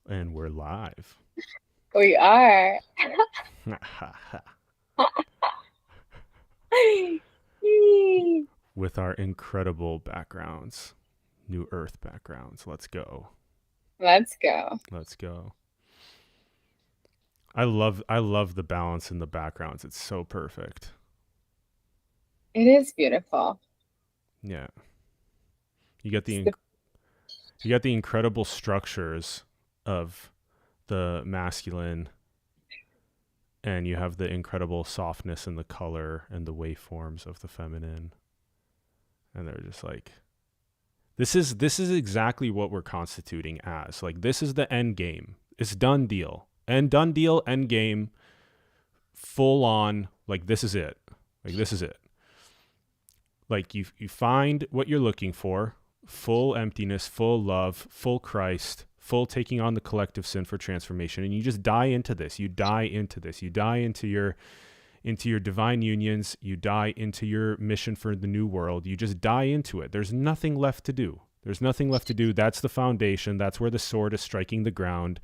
And we're live. We are. With our incredible backgrounds. New Earth backgrounds. Let's go. Let's go. Let's go. I love the balance in the backgrounds. It's so perfect. It is beautiful. Yeah. You get It's the the, you got the incredible structures of the masculine, and you have the incredible softness in the color and the waveforms of the feminine. And they're just like, this is exactly what we're constituting as. Like, this is the end game. It's done deal. And done deal, end game, full on. Like, this is it. Like, this is it. Like, you find what you're looking for: full emptiness, full love, full Christ, full taking on the collective sin for transformation. And you just die into this. You die into this. You die into your divine unions. You die into your mission for the new world. You just die into it. There's nothing left to do. There's nothing left to do. That's the foundation. That's where the sword is striking the ground.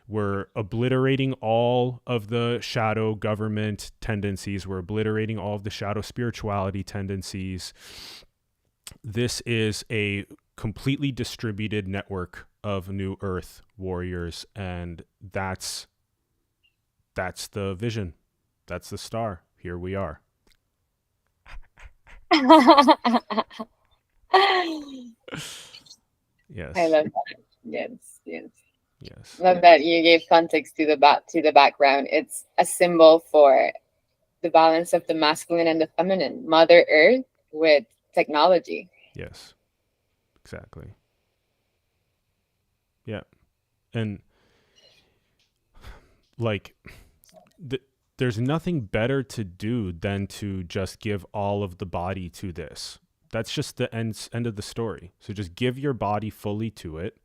We're obliterating all of the shadow government tendencies. We're obliterating all of the shadow spirituality tendencies. This is a completely distributed network of New Earth warriors, and that's the vision. That's the star. Here we are. I Yes. love that. Yes, yes. Yes. Love that you gave context to the background. It's a symbol for the balance of the masculine and the feminine, Mother Earth with technology. Yes. Exactly. Yeah. And like there's nothing better to do than to just give all of the body to this. That's just the end of the story. So just give your body fully to it.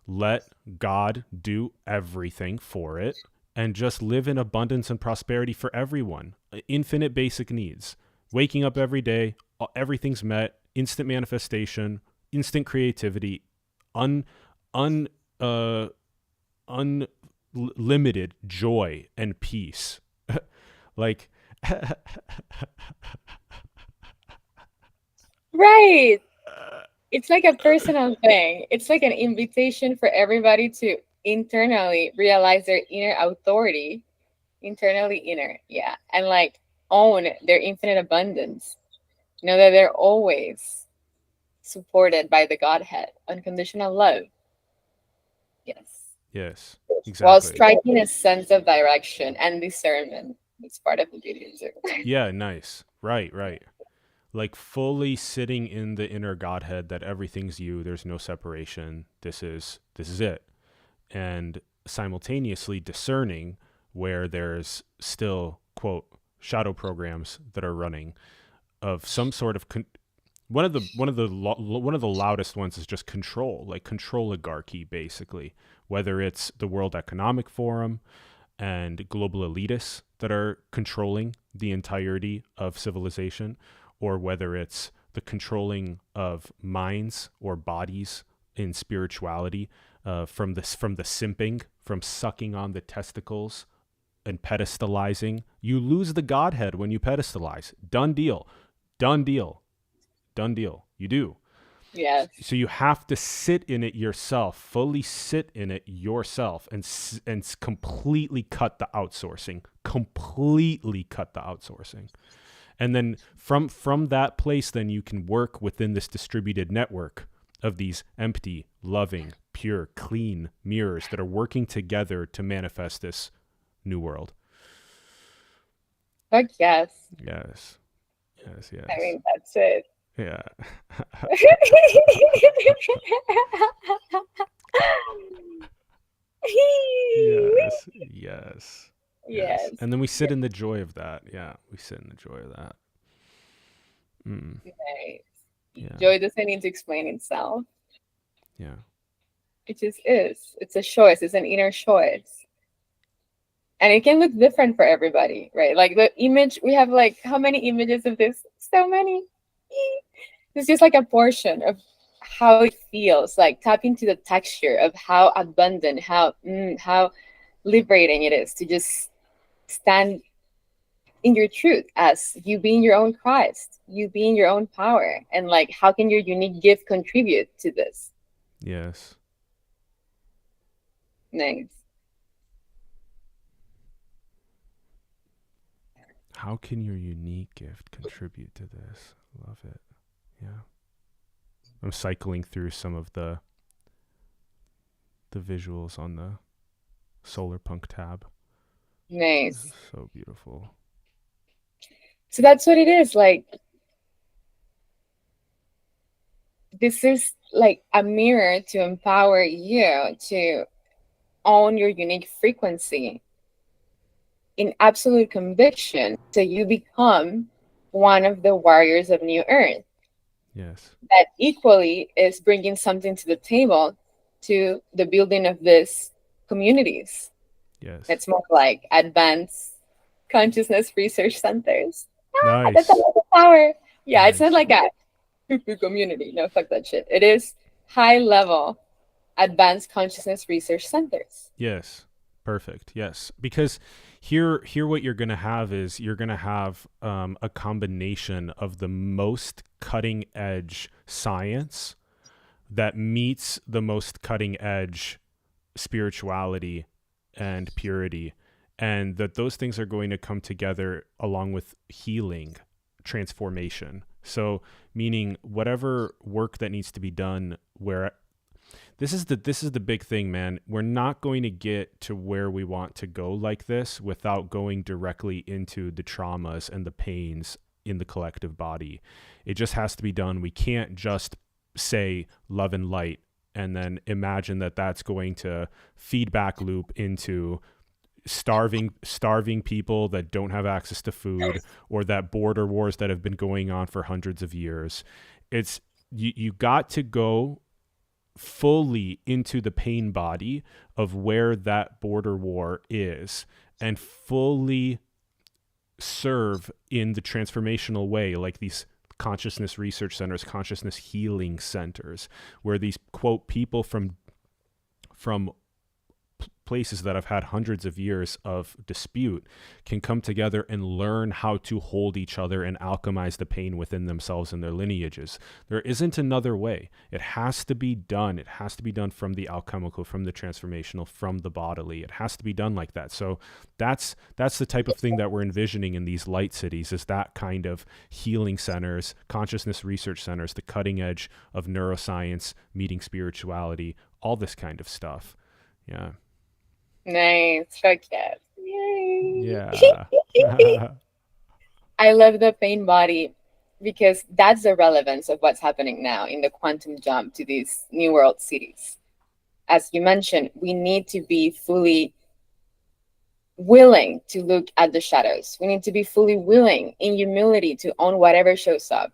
Let God do everything for it, and just live in abundance and prosperity for everyone. Infinite basic needs. Waking up every day, everything's met, instant manifestation, instant creativity, un un uh unlimited joy and peace. Like Right. It's like a personal thing. It's like an invitation for everybody to internally realize their inner authority, internally inner, yeah, and like own their infinite abundance. Know that they're always supported by the Godhead, unconditional love. Yes. yes, While exactly. striking a sense of direction and discernment. It's part of the beauty too. Yeah, nice. Right, right. Like fully sitting in the inner Godhead that everything's you, there's no separation. This is it. And simultaneously discerning where there's still, quote, shadow programs that are running of some sort of one of the loudest ones is just control, like control oligarchy, basically. Whether it's the World Economic Forum and global elitists that are controlling the entirety of civilization, or whether it's the controlling of minds or bodies in spirituality, from the simping, from sucking on the testicles and pedestalizing. You lose the Godhead when you pedestalize. Done deal. Done deal. Done deal. You do. Yes. So you have to sit in it yourself, fully sit in it yourself, and completely cut the outsourcing. Completely cut the outsourcing. And then from that place, then you can work within this distributed network of these empty, loving, pure, clean mirrors that are working together to manifest this new world. Fuck yes. Yes. Yes, I yes. mean, that's it. Yeah. Yes. Yes. Yes. Yes. And then we sit in the joy of that. Yeah. We sit in the joy of that. Mm. Nice. Yeah. Joy doesn't need to explain itself. Yeah. It just is. It's a choice. It's an inner choice. And it can look different for everybody, right? Like the image, we have like how many images of this? So many. It's just like a portion of how it feels. Like tap into the texture of how abundant, how liberating it is to just stand in your truth as you being your own Christ, you being your own power, and like how can your unique gift contribute to this? Yes. Nice. How can your unique gift contribute to this? Love it. Yeah. I'm cycling through some of the visuals on the Solar Punk tab. This is Nice. so beautiful. So that's what it is. Like this is like a mirror to empower you to own your unique frequency in absolute conviction so you become one of the warriors of New Earth Yes. that equally is bringing something to the table to the building of these communities. Yes. It's more like advanced consciousness research centers. That's a Nice. lot of power. Yeah, it's not Nice. like a community. No, fuck that shit. It is high level advanced consciousness research centers. Yes. Perfect. Yes. Because here what you're going to have is you're going to have a combination of the most cutting edge science that meets the most cutting edge spirituality and purity, and that those things are going to come together along with healing, transformation. So meaning whatever work that needs to be done, where this is the big thing, man. We're not going to get to where we want to go like this without going directly into the traumas and the pains in the collective body. It just has to be done. We can't just say love and light and then imagine that that's going to feedback loop into starving people that don't have access to food, or that border wars that have been going on for hundreds of years. It's you got to go fully into the pain body of where that border war is and fully serve in the transformational way, like these consciousness research centers, consciousness healing centers, where these quote people from places that have had hundreds of years of dispute can come together and learn how to hold each other and alchemize the pain within themselves and their lineages. There isn't another way. It has to be done. It has to be done from the alchemical, from the transformational, from the bodily. It has to be done like that. So that's the type of thing that we're envisioning in these light cities, is that kind of healing centers, consciousness research centers, the cutting edge of neuroscience meeting spirituality, all this kind of stuff. Yeah. Nice. Fuck yes. Yay. Yeah. I love the pain body because that's the relevance of what's happening now in the quantum jump to these new world cities. As you mentioned, we need to be fully willing to look at the shadows. We need to be fully willing in humility to own whatever shows up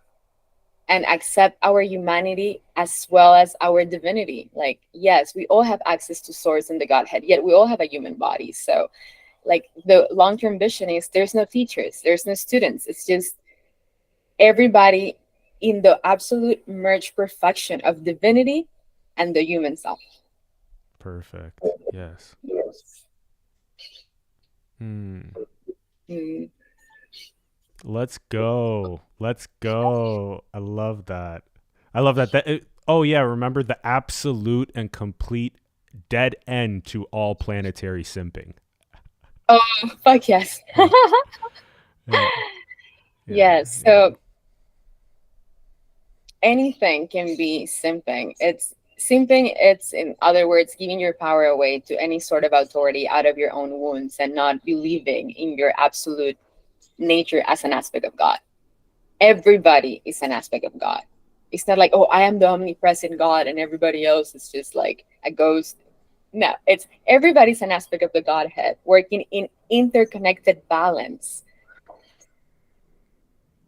and accept our humanity as well as our divinity. Like, yes, we all have access to source and the Godhead, yet we all have a human body. So like the long-term vision is there's no teachers, there's no students. It's just everybody in the absolute merged perfection of divinity and the human self. Perfect. Yes. Yes. Hmm. Mm. Let's go. Let's go. I love that. I love that. Oh yeah, remember the absolute and complete dead end to all planetary simping. Oh, fuck yes. Yeah. Yeah. Yes. Yeah. So anything can be simping. It's simping, it's in other words, giving your power away to any sort of authority out of your own wounds and not believing in your absolute nature as an aspect of God. Everybody is an aspect of God. It's not like, oh, I am the omnipresent God and everybody else is just like a ghost. No, it's everybody's an aspect of the Godhead working in interconnected balance.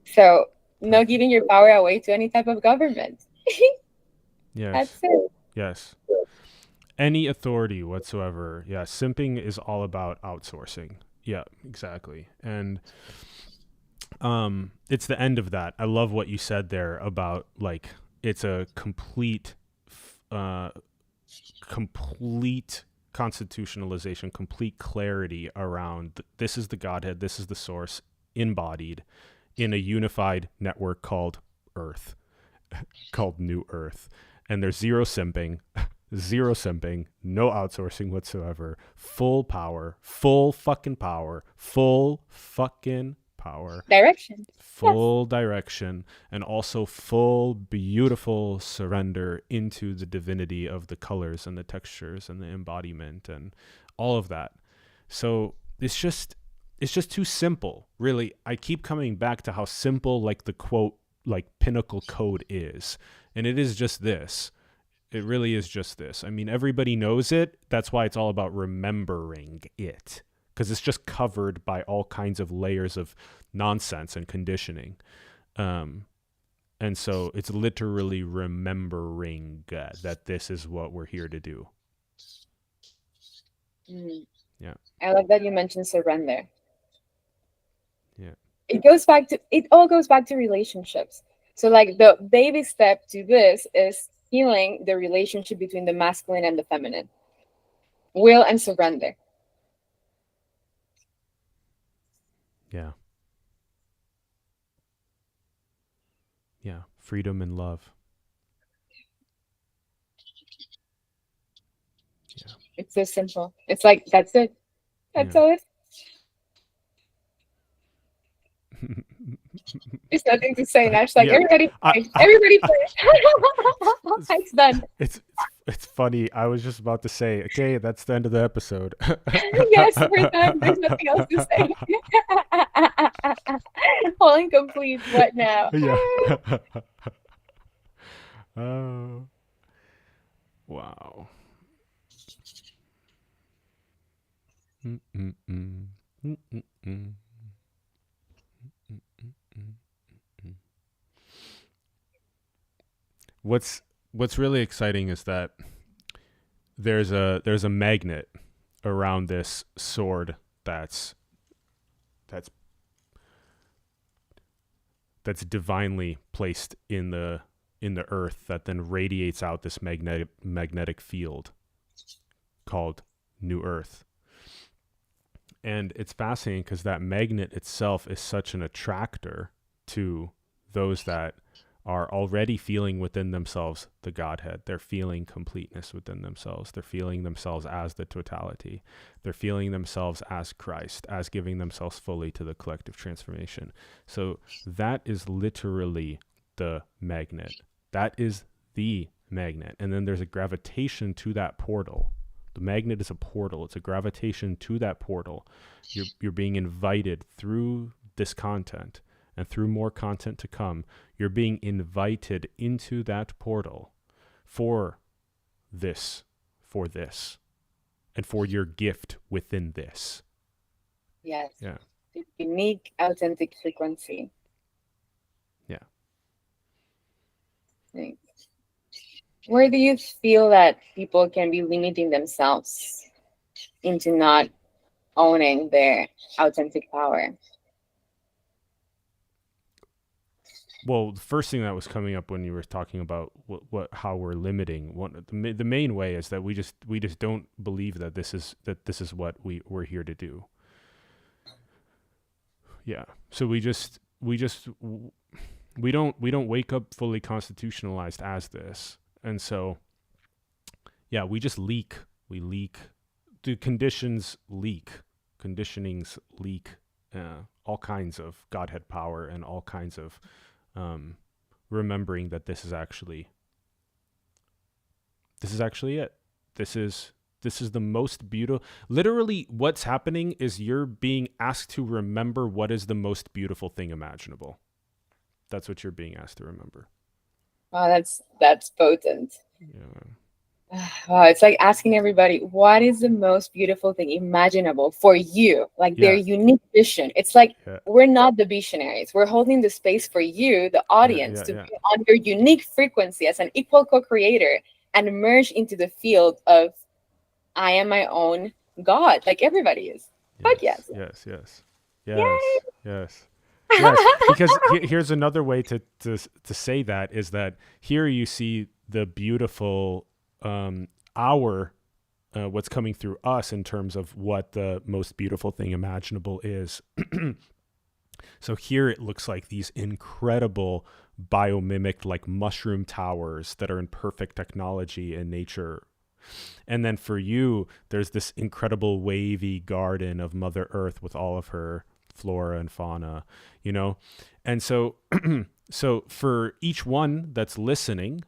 So not giving your power away to any type of government. That's Yes. it. Yes. Any authority whatsoever. Yeah. Simping is all about outsourcing. Yeah, exactly. And it's the end of that. I love what you said there about like it's a uh, complete constitutionalization, complete clarity around this is the Godhead, this is the source embodied in a unified network called Earth, called New Earth. And there's zero simping, no outsourcing whatsoever, full power, full fucking power, full fucking power, Direction. Yes. full direction, and also full beautiful surrender into the divinity of the colors and the textures and the embodiment and all of that. So it's just too simple, really. I keep coming back to how simple, like, the quote, like, pinnacle code is, and it is just this. It really is just this. I mean, everybody knows it. That's why it's all about remembering it, because it's just covered by all kinds of layers of nonsense and conditioning. Um, and so it's literally remembering that this is what we're here to do. Mm. Yeah. I love that you mentioned surrender. Yeah. It all goes back to relationships. So like the baby step to this is healing the relationship between the masculine and the feminine. Will and surrender. Yeah. Yeah. Freedom and love. Yeah. It's so simple. It's like that's it. That's Yeah. all it. There's nothing to say now. It's like Yeah. everybody I, play. Everybody play. it's, It's done. it's funny. I was just about to say, okay, that's the end of the episode. Yes, we're done. There's nothing else to say. Whole and complete. What now? Yeah. Oh. Wow. Mm-mm-mm. Mm-mm-mm. Mm-mm-mm. What's really exciting is that there's a magnet around this sword that's that's divinely placed in the earth, that then radiates out this magnetic field called New Earth. And it's fascinating because that magnet itself is such an attractor to those that are already feeling within themselves the Godhead. They're feeling completeness within themselves. They're feeling themselves as the totality. They're feeling themselves as Christ, as giving themselves fully to the collective transformation. So that is literally the magnet. That is the magnet. And then there's a gravitation to that portal. The magnet is a portal. It's a gravitation to that portal. You're being invited through this content, and through more content to come. You're being invited into that portal for this, and for your gift within this. Yes. Yeah. Unique, authentic frequency. Yeah. Thanks. Where do you feel that people can be limiting themselves into not owning their authentic power? Well, the first thing that was coming up when you were talking about how we're limiting, the main way is that we just don't believe that this is what we're here to do. Yeah. So we don't wake up fully constitutionalized as this. And so, yeah, we just leak. We leak. The conditionings leak. All kinds of Godhead power and all kinds of remembering that this is actually it. This is the most beautiful. Literally, what's happening is you're being asked to remember what is the most beautiful thing imaginable. That's what you're being asked to remember. Wow, that's potent. Yeah. Wow, it's like asking everybody, what is the most beautiful thing imaginable for you? Like their unique vision. It's like we're not the visionaries. We're holding the space for you, the audience, to be on your unique frequency as an equal co-creator and merge into the field of I am my own God, like everybody is. Fuck yes. Yes. Yay! Yes. Yes, because here's another way to say that is that here you see the beautiful our what's coming through us in terms of what the most beautiful thing imaginable is. So here it looks like these incredible biomimic like mushroom towers that are in perfect technology in nature. And then for you, there's this incredible wavy garden of Mother Earth with all of her flora and fauna, you know? And so so for each one that's listening,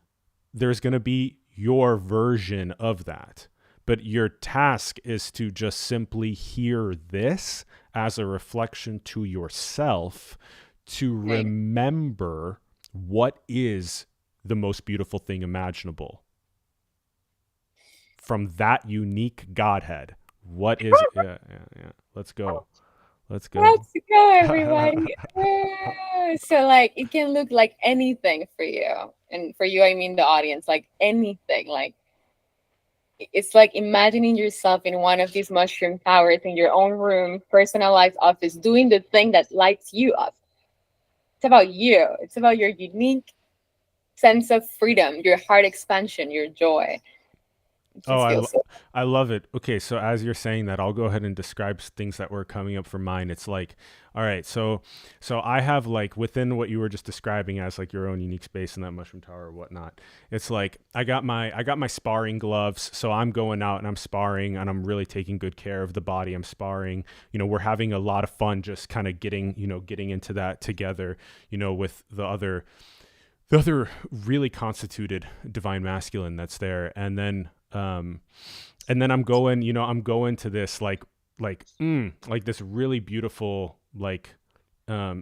there's going to be your version of that. But your task is to just simply hear this as a reflection to yourself to Right. remember what is the most beautiful thing imaginable from that unique Godhead. What is it? Yeah, yeah, yeah. Let's go. Let's go. Let's go, everybody. So, like, it can look like anything for you. And for you, I mean the audience, like anything. Like, it's like imagining yourself in one of these mushroom towers in your own room, personalized office, doing the thing that lights you up. It's about you, it's about your unique sense of freedom, your heart expansion, your joy. It Oh, just feels so. I love it. Okay, so as you're saying that, I'll go ahead and describe things that were coming up for mine. It's like, all right, so I have like within what you were just describing as like your own unique space in that mushroom tower or whatnot. It's like I got my sparring gloves, so I'm going out and I'm sparring and I'm really taking good care of the body. I'm sparring. We're having a lot of fun, just kind of getting into that together. With the other really constituted divine masculine that's there, and then I'm going to this like this really beautiful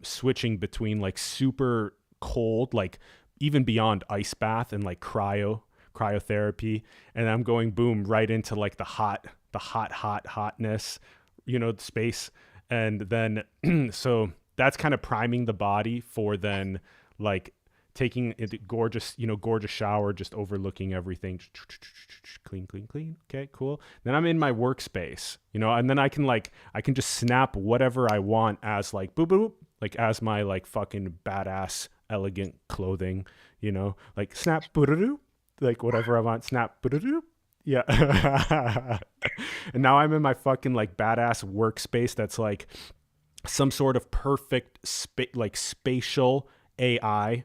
switching between like super cold, like even beyond ice bath and like cryotherapy, and I'm going boom right into like the hotness, space. And then so that's kind of priming the body for then like taking it gorgeous shower, just overlooking everything, clean, clean, clean. Okay, cool. Then I'm in my workspace, and then I can just snap whatever I want as like boop boop boop, like as my like fucking badass elegant clothing, like snap boop, like whatever I want, snap boop. Yeah. And now I'm in my fucking like badass workspace that's like some sort of perfect like spatial AI,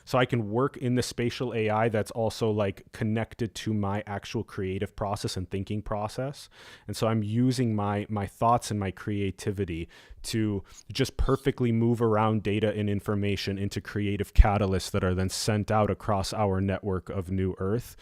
so I can work in the spatial AI that's also like connected to my actual creative process and thinking process. And so I'm using my thoughts and my creativity to just perfectly move around data and information into creative catalysts that are then sent out across our network of New Earth.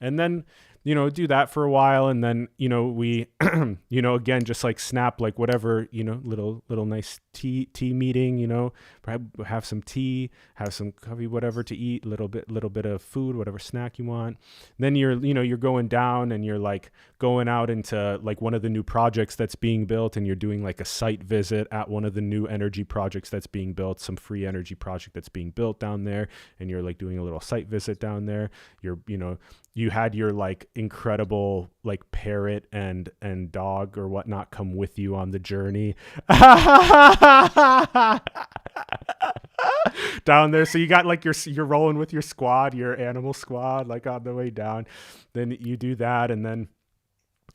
And then do that for a while, and then we again just like snap like whatever, little nice tea meeting, perhaps have some tea, have some coffee, whatever to eat, little bit of food, whatever snack you want. Then you're going down and you're like going out into like one of the new projects that's being built, and you're doing like a site visit at one of the new energy projects that's being built, some free energy project that's being built down there, and you're like doing a little site visit down there. You had your like incredible like parrot and dog or whatnot come with you on the journey down there. So you got like you're rolling with your squad, your animal squad, like on the way down. Then you do that, and then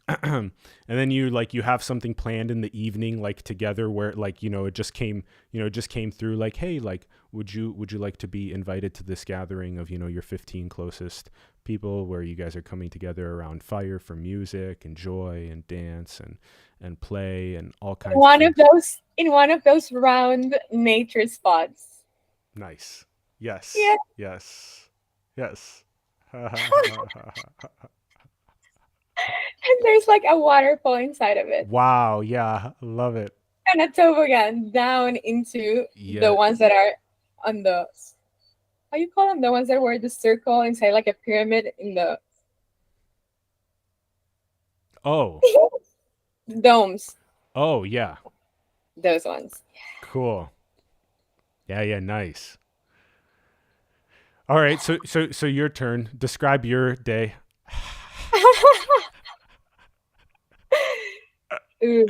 and then you have something planned in the evening, like together, where like it just came through like, hey, like would you like to be invited to this gathering of your 15 closest people, where you guys are coming together around fire for music and joy and dance and play and all kinds of One of things. those in one of those round nature spots. Nice. Yes, Yeah. yes, yes. And there's like a waterfall inside of it. Wow, yeah, love it. And a toboggan down into the Yeah. ones that are on the, how you call them? The ones that were the circle inside like a pyramid in the Oh, domes. oh yeah, Those ones. cool. Yeah, yeah, nice. All right, so your turn. Describe your day. Ooh.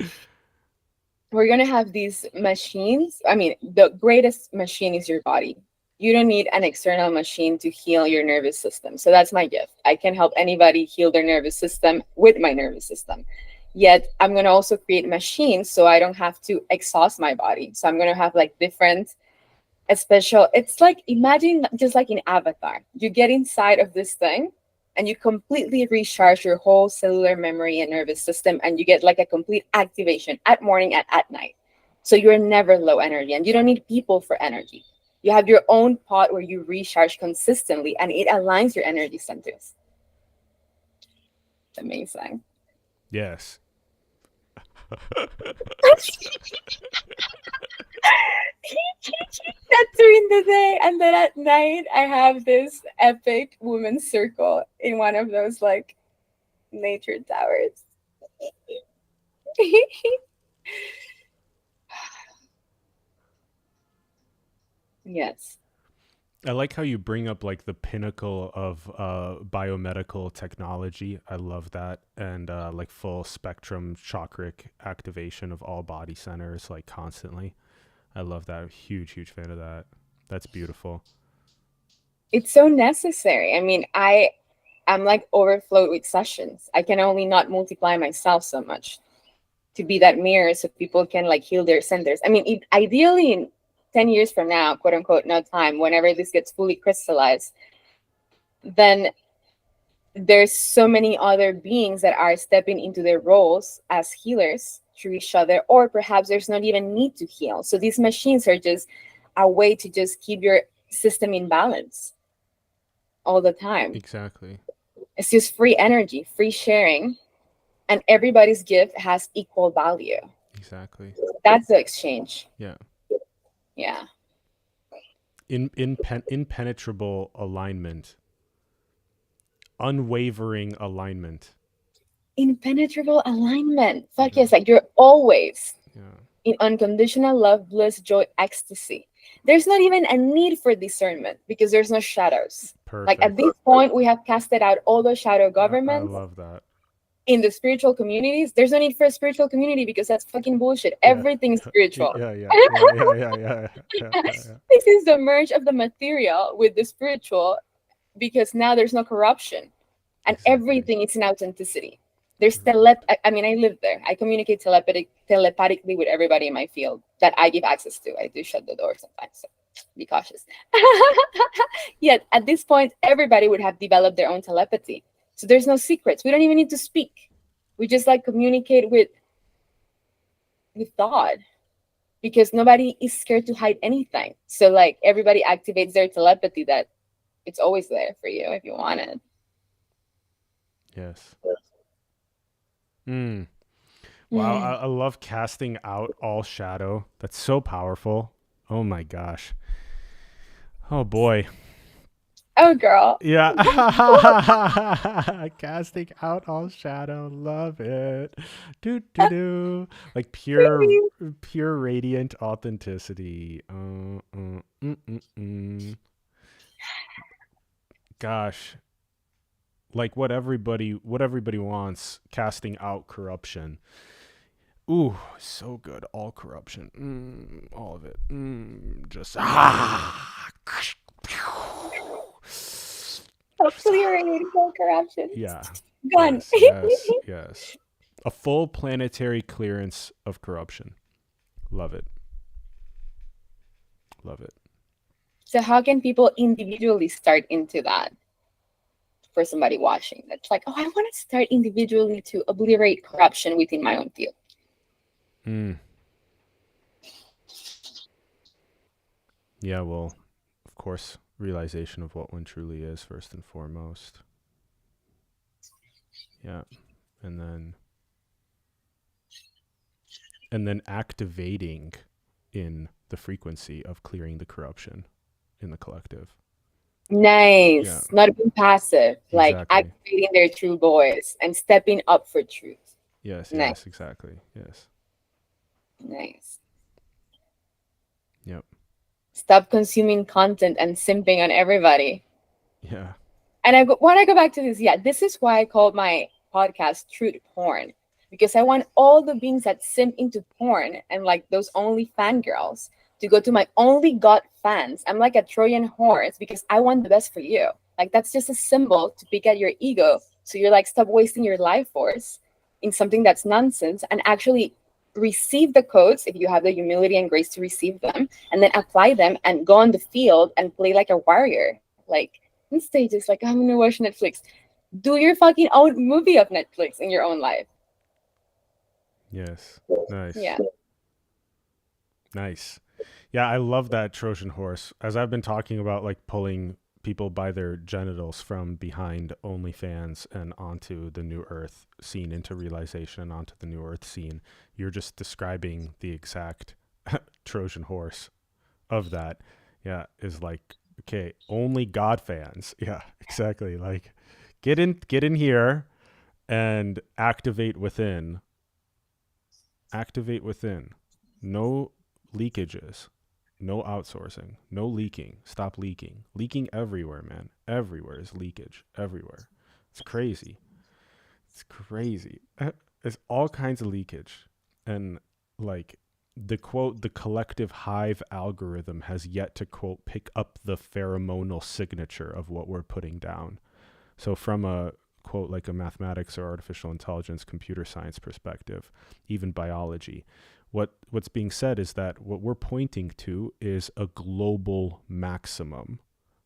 we're going to have these machines. I mean, the greatest machine is your body. You don't need an external machine to heal your nervous system. So that's my gift. I can help anybody heal their nervous system with my nervous system. Yet I'm going to also create machines so I don't have to exhaust my body. So I'm going to have like different, a special, it's like, imagine just like in Avatar, you get inside of this thing and you completely recharge your whole cellular memory and nervous system, and you get like a complete activation at morning and at night. So you're never low energy, and you don't need people for energy. You have your own pot where you recharge consistently, and it aligns your energy centers. It's amazing. Yes. That's during the day, and then at night I have this epic women's circle in one of those like nature towers. Yes. I like how you bring up like the pinnacle of biomedical technology. I love that. And like full spectrum chakric activation of all body centers, like constantly. I love that. Huge, huge fan of that. That's beautiful. It's so necessary. I mean, I'm like overflowed with sessions. I can only not multiply myself so much to be that mirror so people can like heal their centers. I mean, ideally in 10 years from now, quote unquote, no time, whenever this gets fully crystallized, then there's so many other beings that are stepping into their roles as healers through each other, or perhaps there's not even need to heal. So these machines are just a way to just keep your system in balance all the time. Exactly. It's just free energy, free sharing, and everybody's gift has equal value. Exactly. That's the exchange. Yeah. Yeah. Impenetrable alignment. Unwavering alignment. Impenetrable alignment. Fuck Yeah. yes, like you're always Yeah. in unconditional love, bliss, joy, ecstasy. There's not even a need for discernment because there's no shadows. Perfect. Like at this point, we have casted out all the shadow I governments. love that. In the spiritual communities, there's no need for a spiritual community because that's fucking bullshit. Yeah. Everything's spiritual. Yeah. This is the merge of the material with the spiritual, because now there's no corruption and Exactly. everything is in authenticity. There's I mean, I live there. I communicate telepathically with everybody in my field that I give access to. I do shut the door sometimes, so be cautious. Yet at this point, everybody would have developed their own telepathy. So there's no secrets. We don't even need to speak. We just like communicate with God, because nobody is scared to hide anything. So like everybody activates their telepathy that it's always there for you if you want it. Yes. Wow, I love casting out all shadow. That's so powerful. Oh my gosh. Oh boy. Oh girl. Yeah. Casting out all shadow. Love it. Do. Like pure radiant authenticity. Gosh. Like what everybody wants, casting out corruption. Ooh, so good. All corruption. All of it. Just Clearing all corruption. yeah. Gone. Yes. A full planetary clearance of corruption. Love it. Love it. So how can people individually start into that? For somebody watching that's like, oh, I want to start individually to obliterate corruption within my own field. Yeah, well, of course, realization of what one truly is first and foremost. Yeah. And then activating in the frequency of clearing the corruption in the collective. Nice. Yeah. Not being passive, like Exactly. activating their true voice and stepping up for truth. Yes, Nice. yes, exactly. Yes. Nice. Yep. Stop consuming content and simping on everybody. Yeah. And I want to go back to this. Yeah, this is why I called my podcast Truth Porn, because I want all the beings that simp into porn and like those only fangirls to go to my only God fans. I'm like a Trojan horse because I want the best for you. Like that's just a symbol to pick at your ego. So you're like, stop wasting your life force in something that's nonsense and actually receive the codes if you have the humility and grace to receive them, and then apply them and go on the field and play like a warrior. Like in stages, like I'm gonna watch Netflix. Do your fucking own movie of Netflix in your own life. Yes. Nice. Yeah. Nice. Yeah, I love that Trojan horse. As I've been talking about, like pulling people by their genitals from behind OnlyFans and onto the New Earth scene, into realization, and onto the New Earth scene, you're just describing the exact Trojan horse of that. Yeah, is like, okay, only God fans. Yeah, exactly. Like, get in here and activate within. Activate within. No leakages. No outsourcing. No leaking. Stop leaking. Leaking everywhere, man. Everywhere is leakage. Everywhere. It's crazy. It's crazy. There's all kinds of leakage. And like the quote, the collective hive algorithm has yet to quote pick up the pheromonal signature of what we're putting down. So from a quote like a mathematics or artificial intelligence, computer science perspective, even biology, what's being said is that what we're pointing to is a global maximum,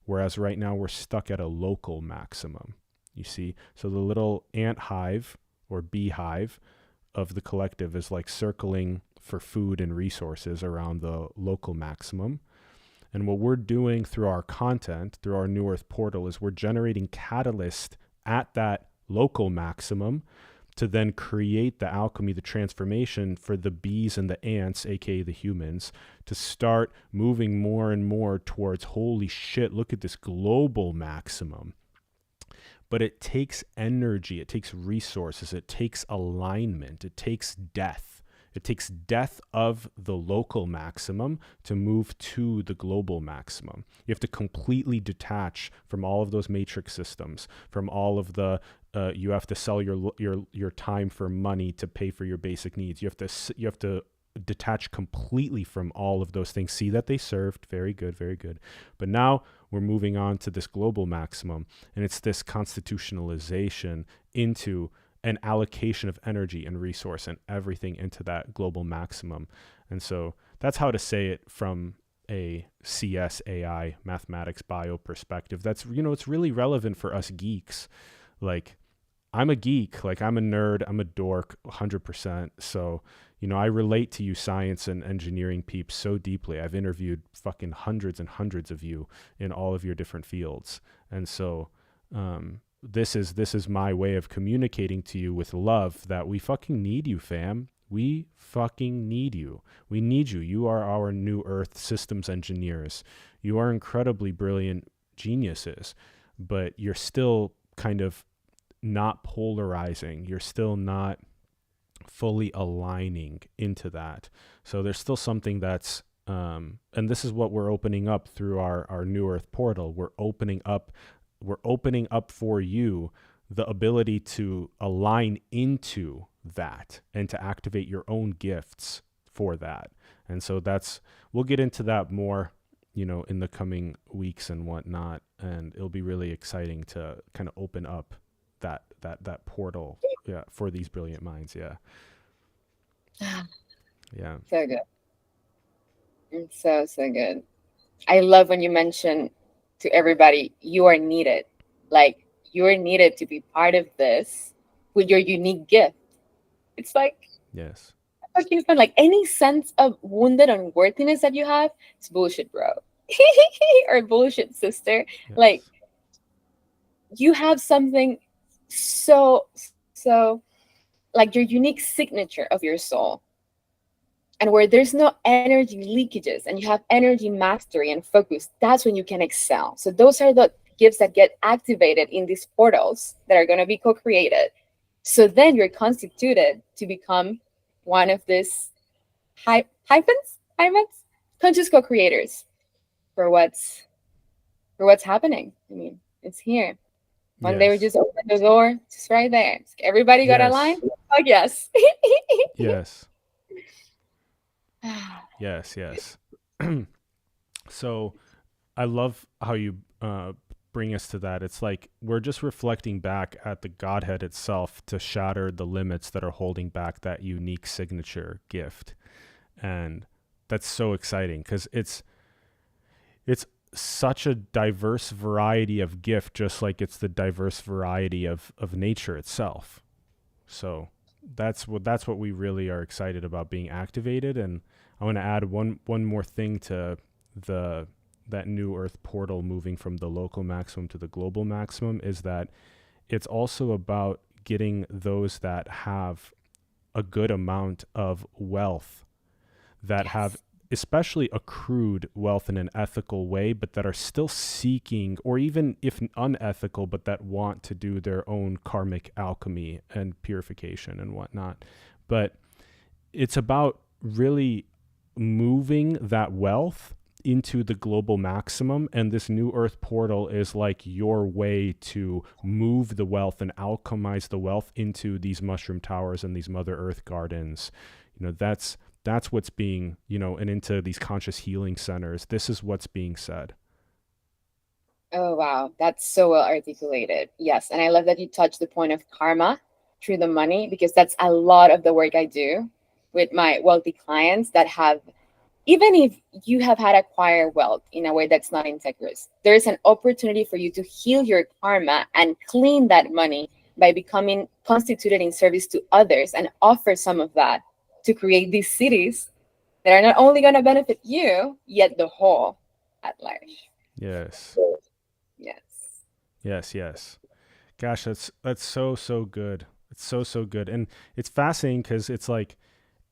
whereas right now we're stuck at a local maximum. You see, so the little ant hive or beehive of the collective is like circling for food and resources around the local maximum. And what we're doing through our content, through our New Earth portal, is we're generating catalyst at that local maximum to then create the alchemy, the transformation for the bees and the ants, aka the humans, to start moving more and more towards, holy shit, look at this global maximum. But it takes energy, it takes resources, it takes alignment, it takes death. It takes death of the local maximum to move to the global maximum. You have to completely detach from all of those matrix systems, from all of the you have to sell your time for money to pay for your basic needs. You have to detach completely from all of those things. See that they served, very good, very good. But now we're moving on to this global maximum, and it's this constitutionalization into an allocation of energy and resource and everything into that global maximum. And so that's how to say it from a CS, AI, mathematics, bio perspective. That's, it's really relevant for us geeks. Like, I'm a geek, like I'm a nerd, I'm a dork, 100%. So, I relate to you science and engineering peeps so deeply. I've interviewed fucking hundreds and hundreds of you in all of your different fields. And so, this is my way of communicating to you with love that we fucking need you, fam. We fucking need you. We need you. You are our New Earth systems engineers. You are incredibly brilliant geniuses, but you're still kind of not polarizing. You're still not fully aligning into that. So there's still something that's, and this is what we're opening up through our New Earth portal. We're opening up for you the ability to align into that and to activate your own gifts for that. And so we'll get into that more, in the coming weeks and whatnot. And it'll be really exciting to kind of open up that portal, yeah, for these brilliant minds. Yeah. Yeah. So good. It's so good. I love when you mention to everybody, you are needed. Like, you're needed to be part of this with your unique gift. It's like Yes. fucking fun. Like, any sense of wounded unworthiness that you have, it's bullshit, bro. Or bullshit, sister. Yes. Like, you have something so like your unique signature of your soul, and where there's no energy leakages and you have energy mastery and focus, that's when you can excel. So those are the gifts that get activated in these portals that are going to be co-created. So then you're constituted to become one of these hyphens, conscious co-creators for what's happening. I mean, it's here. One day we Yes. just open the door, just right there. Everybody got a Yes. line. Oh, yes. Yes. Yes, yes. So I love how you bring us to that. It's like we're just reflecting back at the Godhead itself to shatter the limits that are holding back that unique signature gift. And that's so exciting because it's such a diverse variety of gift, just like it's the diverse variety of nature itself. So that's what we really are excited about being activated. And I want to add one more thing to the that new earth portal moving from the local maximum to the global maximum is that it's also about getting those that have a good amount of wealth, that have Yes. especially accrued wealth in an ethical way, but that are still seeking, or even if unethical, but that want to do their own karmic alchemy and purification and whatnot. But it's about really moving that wealth into the global maximum. And this new earth portal is like your way to move the wealth and alchemize the wealth into these mushroom towers and these mother earth gardens. That's what's being, and into these conscious healing centers. This is what's being said. Oh, wow. That's so well articulated. Yes. And I love that you touched the point of karma through the money, because that's a lot of the work I do with my wealthy clients that have, even if you have had acquired wealth in a way that's not integrous, there is an opportunity for you to heal your karma and clean that money by becoming constituted in service to others and offer some of that to create these cities that are not only going to benefit you, yet the whole at large. Yes. Yes. Yes, yes. Gosh, that's so good. It's so good. And it's fascinating because it's like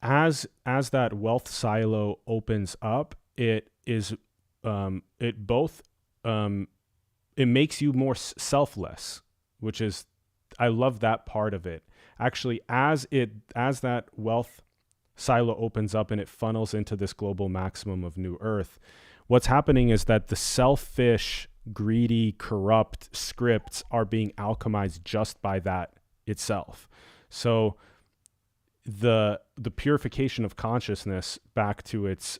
as that wealth silo opens up, it is it both um it makes you more selfless, which is, I love that part of it. Actually, as that wealth silo opens up and it funnels into this global maximum of new earth, what's happening is that the selfish, greedy, corrupt scripts are being alchemized just by that itself. So the purification of consciousness back to its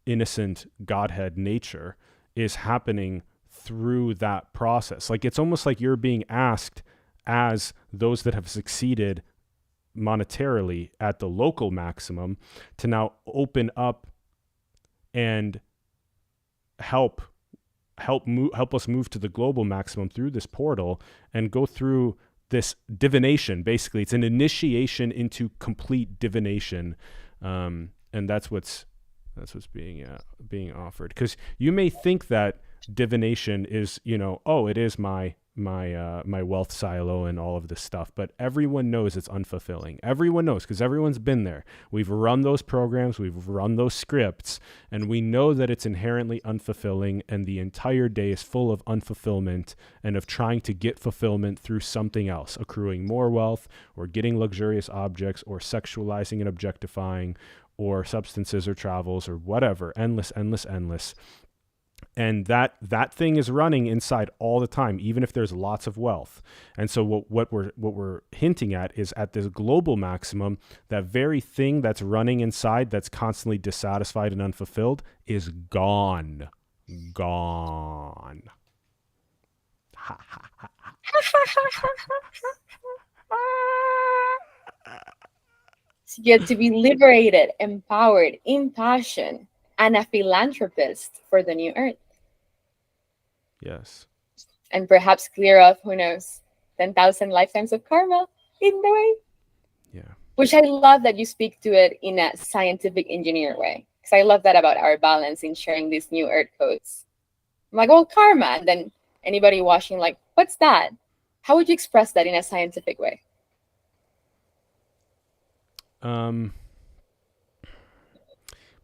innocent Godhead nature is happening through that process. Like it's almost like you're being asked, as those that have succeeded monetarily at the local maximum, to now open up and help help us move to the global maximum through this portal and go through this divination. Basically, it's an initiation into complete divination, and that's what's being offered. Because you may think that divination is, oh, it is my wealth silo and all of this stuff, but everyone knows it's unfulfilling. Everyone knows, because everyone's been there. We've run those programs, we've run those scripts, and we know that it's inherently unfulfilling, and the entire day is full of unfulfillment and of trying to get fulfillment through something else, accruing more wealth or getting luxurious objects or sexualizing and objectifying or substances or travels or whatever, endless. And that thing is running inside all the time, even if there's lots of wealth. And so what we're hinting at is, at this global maximum, that very thing that's running inside, that's constantly dissatisfied and unfulfilled, is gone. Gone. To get to be liberated, empowered, impassioned, and a philanthropist for the new earth. Yes. And perhaps clear off, who knows, 10,000 lifetimes of karma in the way. Yeah. Which I love that you speak to it in a scientific engineer way. Because I love that about our balance in sharing these new earth codes. I'm like, well, karma. And then anybody watching, like, what's that? How would you express that in a scientific way?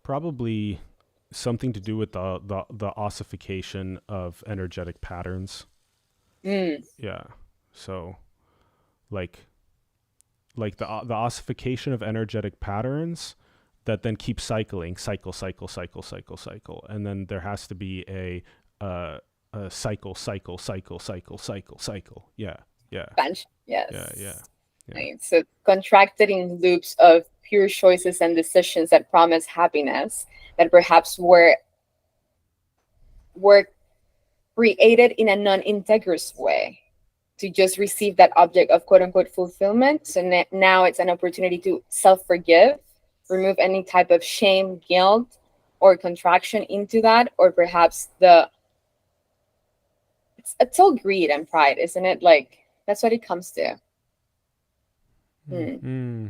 Probably something to do with the ossification of energetic patterns. Mm, Yeah. So like the ossification of energetic patterns that then keep cycle, and then there has to be a cycle. Yeah. Bench. Yeah. Yes. Yeah. Yeah. So contracted in loops of pure choices and decisions that promise happiness, that perhaps were created in a non-integrous way to just receive that object of quote unquote fulfillment. So now it's an opportunity to self-forgive, remove any type of shame, guilt, or contraction into that, or perhaps it's all greed and pride, isn't it? Like that's what it comes to. Mm-hmm.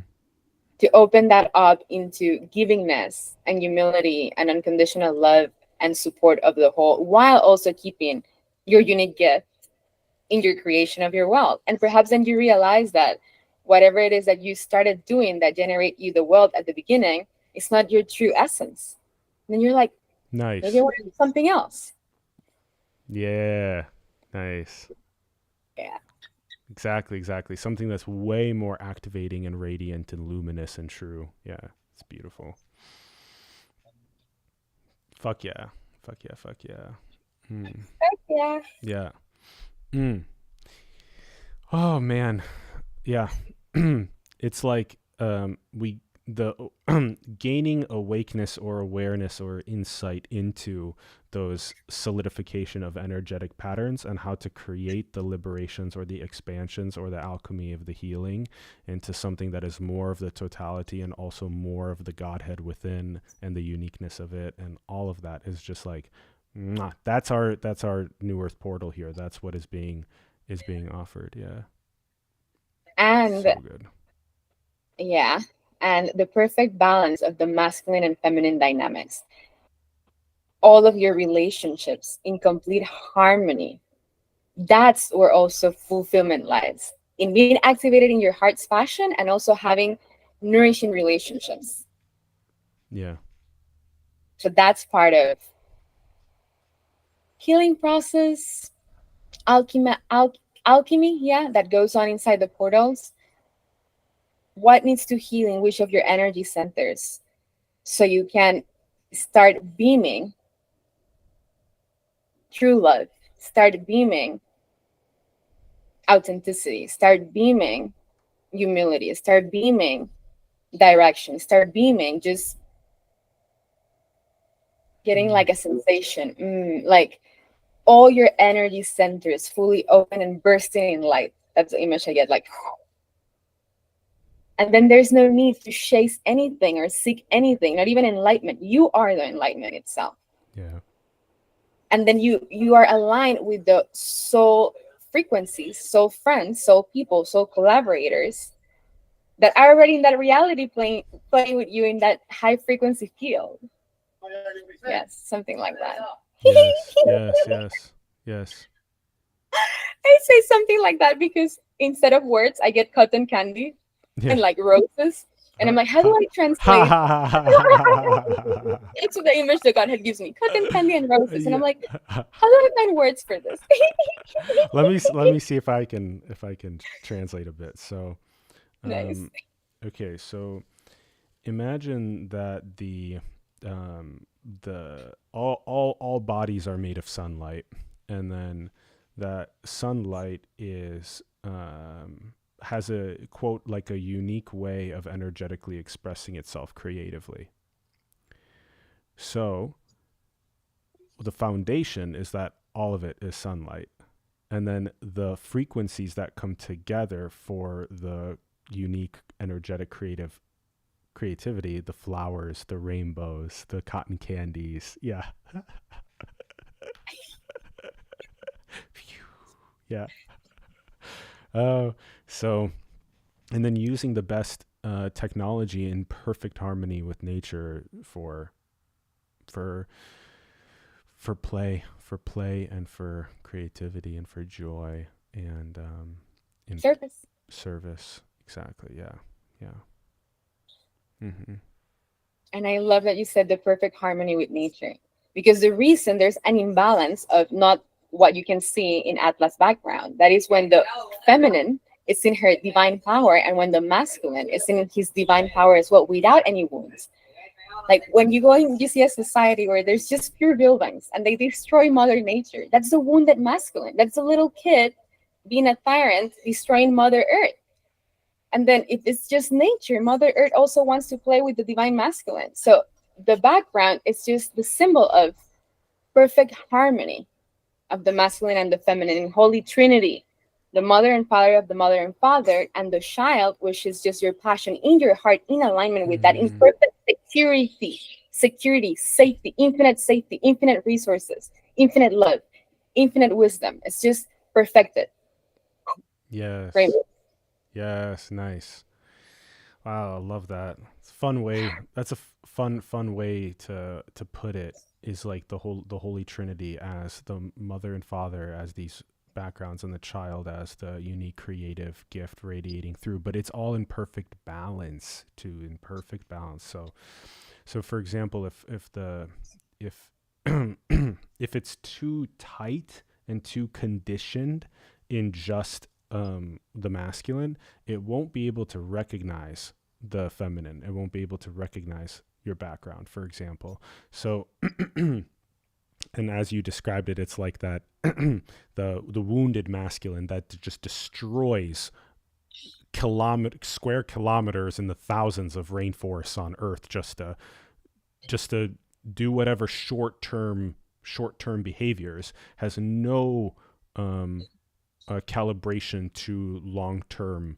To open that up into givingness and humility and unconditional love and support of the whole, while also keeping your unique gift in your creation of your wealth. And perhaps then you realize that whatever it is that you started doing that generate you the wealth at the beginning, it's not your true essence. And then you're like, maybe I Nice. want to do something else. Yeah. Nice. Yeah. Exactly. Something that's way more activating and radiant and luminous and true. Yeah. It's beautiful. Fuck yeah. Fuck yeah. Mm. Yeah. Yeah. Mm. Oh man. Yeah. It's like we the gaining awakeness or awareness or insight into those solidification of energetic patterns and how to create the liberations or the expansions or the alchemy of the healing into something that is more of the totality and also more of the Godhead within and the uniqueness of it, and all of that is just like mwah. That's our new earth portal here. That's what is being offered. Yeah. And So good. yeah, and the perfect balance of the masculine and feminine dynamics. All of your relationships in complete harmony. That's where also fulfillment lies in being activated in your heart's passion and also having nourishing relationships. Yeah. So that's part of healing process, alchemy, yeah, that goes on inside the portals. What needs to heal in which of your energy centers so you can start beaming true love, start beaming authenticity, start beaming humility, start beaming direction, start beaming, just getting like a sensation, like all your energy centers fully open and bursting in light. That's the image I get, like, and then there's no need to chase anything or seek anything, not even enlightenment. You are the enlightenment itself. Yeah. And then you are aligned with the soul frequencies, soul friends, soul people, soul collaborators that are already in that reality playing with you in that high frequency field. Yes, something like that. Yes. I say something like that because instead of words, I get cotton candy Yeah. and like roses. And I'm like, how do I translate? It's the image that God had gives me, cotton candy and roses. And I'm Yeah. like, how do I find words for this? Let me see if I can translate a bit. So, Nice. okay, so imagine that the all bodies are made of sunlight, and then that sunlight is has a quote like a unique way of energetically expressing itself creatively. So the foundation is that all of it is sunlight, and then the frequencies that come together for the unique energetic creativity, the flowers, the rainbows, the cotton candies. Yeah. Yeah. Oh, so, and then using the best technology in perfect harmony with nature for for play and for creativity and for joy and in Service. service. Exactly. Yeah. Yeah. Mm-hmm. And I love that you said the perfect harmony with nature. Because the reason there's an imbalance of not what you can see in Atlas background, that is when the feminine is in her divine power and when the masculine is in his divine power as well, without any wounds. Like when you go and you see a society where there's just pure buildings and they destroy Mother Nature, that's the wounded masculine. That's a little kid being a tyrant, destroying Mother Earth. And then if it's just nature, Mother Earth also wants to play with the divine masculine. So the background is just the symbol of perfect harmony of the masculine and the feminine in Holy Trinity, the mother and father of the mother and father, and the child, which is just your passion in your heart, in alignment with that, in Mm. perfect security, safety, infinite resources, infinite love, infinite wisdom. It's just perfected. Yes. Rainbow. Yes. Nice. Wow, I love that. It's a fun way. That's a fun way to put it. Is like the Holy Trinity as the mother and father as these backgrounds, and the child as the unique creative gift radiating through. But it's all in perfect balance too. In perfect balance. So for example, if if it's too tight and too conditioned in just the masculine, it won't be able to recognize the feminine. It won't be able to recognize your background, for example. So, and as you described it, it's like that the wounded masculine that just destroys square kilometers in the thousands of rainforests on Earth just to do whatever short term behaviors, has no um, calibration to long term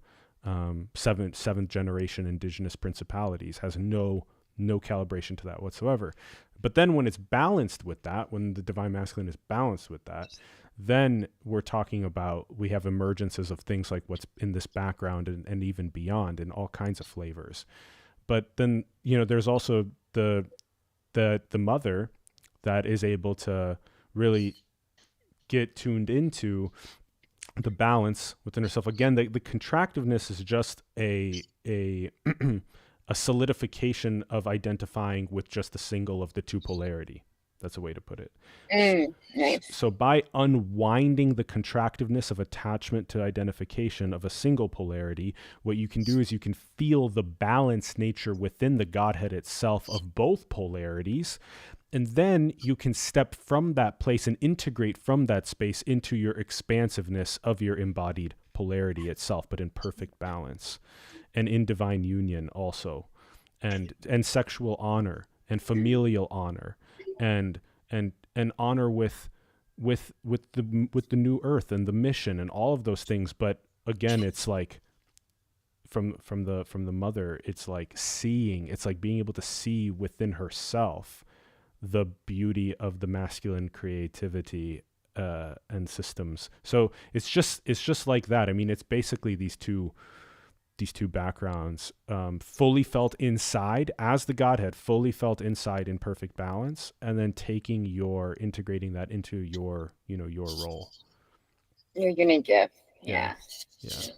seventh generation indigenous principalities, has no calibration to that whatsoever. But then when it's balanced with that, when the divine masculine is balanced with that, then we're talking about, we have emergences of things like what's in this background, and even beyond, in all kinds of flavors. But then, there's also the mother that is able to really get tuned into the balance within herself. Again, the contractiveness is just a a solidification of identifying with just the single of the two polarity. That's a way to put it. Nice. So by unwinding the contractiveness of attachment to identification of a single polarity, what you can do is you can feel the balanced nature within the Godhead itself of both polarities. And then you can step from that place and integrate from that space into your expansiveness of your embodied polarity itself, but in perfect balance and in divine union also, and sexual honor and familial honor, and and honor with the new earth and the mission and all of those things. But again, it's like from the mother, it's like seeing, it's like being able to see within herself the beauty of the masculine creativity and systems. So it's just like that. I mean, it's basically these two backgrounds, fully felt inside as the Godhead, fully felt inside in perfect balance, and then integrating that into your role. Your unique gift. Yeah, Yeah. yeah.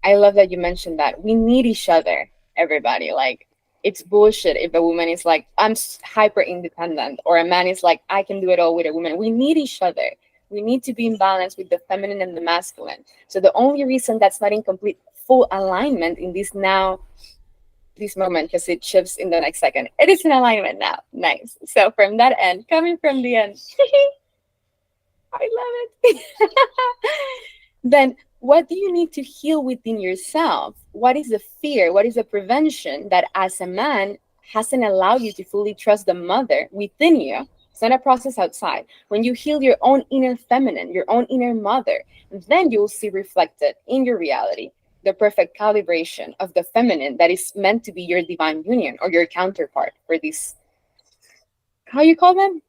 I love that you mentioned that. We need each other, everybody. Like, it's bullshit if a woman is like, I'm hyper independent, or a man is like, I can do it all with a woman. We need each other. We need to be in balance with the feminine and the masculine. So the only reason that's not in complete full alignment in this moment, because it shifts in the next second, it is in alignment now. Nice. So from that end, coming from the end, I love it. Then what do you need to heal within yourself? What is the fear? What is the prevention that as a man hasn't allowed you to fully trust the mother within you? It's not a process outside. When you heal your own inner feminine, your own inner mother, then you'll see reflected in your reality the perfect calibration of the feminine that is meant to be your divine union or your counterpart for these, how you call them?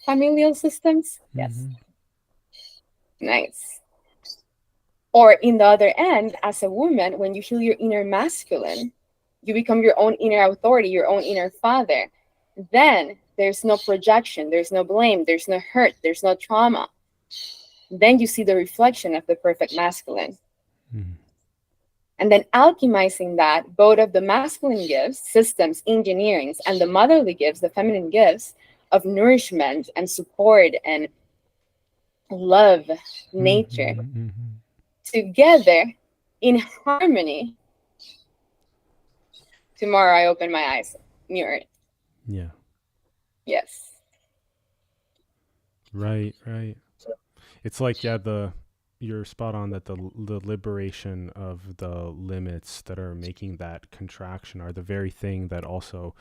Familial systems? Yes. Mm-hmm. Nice. Or in the other end, as a woman, when you heal your inner masculine, you become your own inner authority, your own inner father. Then there's no projection, there's no blame, there's no hurt, there's no trauma. Then you see the reflection of the perfect masculine. Mm-hmm. And then alchemizing that, both of the masculine gifts, systems, engineerings, and the motherly gifts, the feminine gifts of nourishment and support and love, nature, Mm-hmm. together in harmony. Tomorrow I open my eyes. New Earth. Yeah. Yes. Right. Right. It's like, yeah, you're spot on that the liberation of the limits that are making that contraction are the very thing that also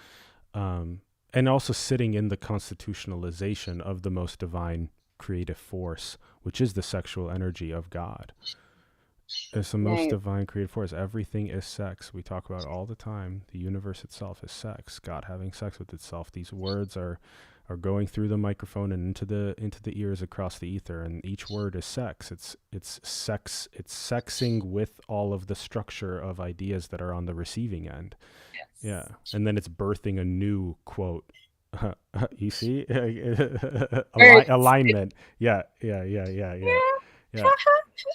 and also sitting in the constitutionalization of the most divine creative force, which is the sexual energy of God. It's the most Nice. divine creative force. Everything is sex. We talk about it all the time. The universe itself is sex. God having sex with itself. These words are going through the microphone and into the ears across the ether, and each word is sex. It's sex. It's sexing with all of the structure of ideas that are on the receiving end. Yeah, Yes. and then it's birthing a new quote. You see, Birds. alignment. Yeah, yeah, yeah, yeah, yeah, Yeah. yeah.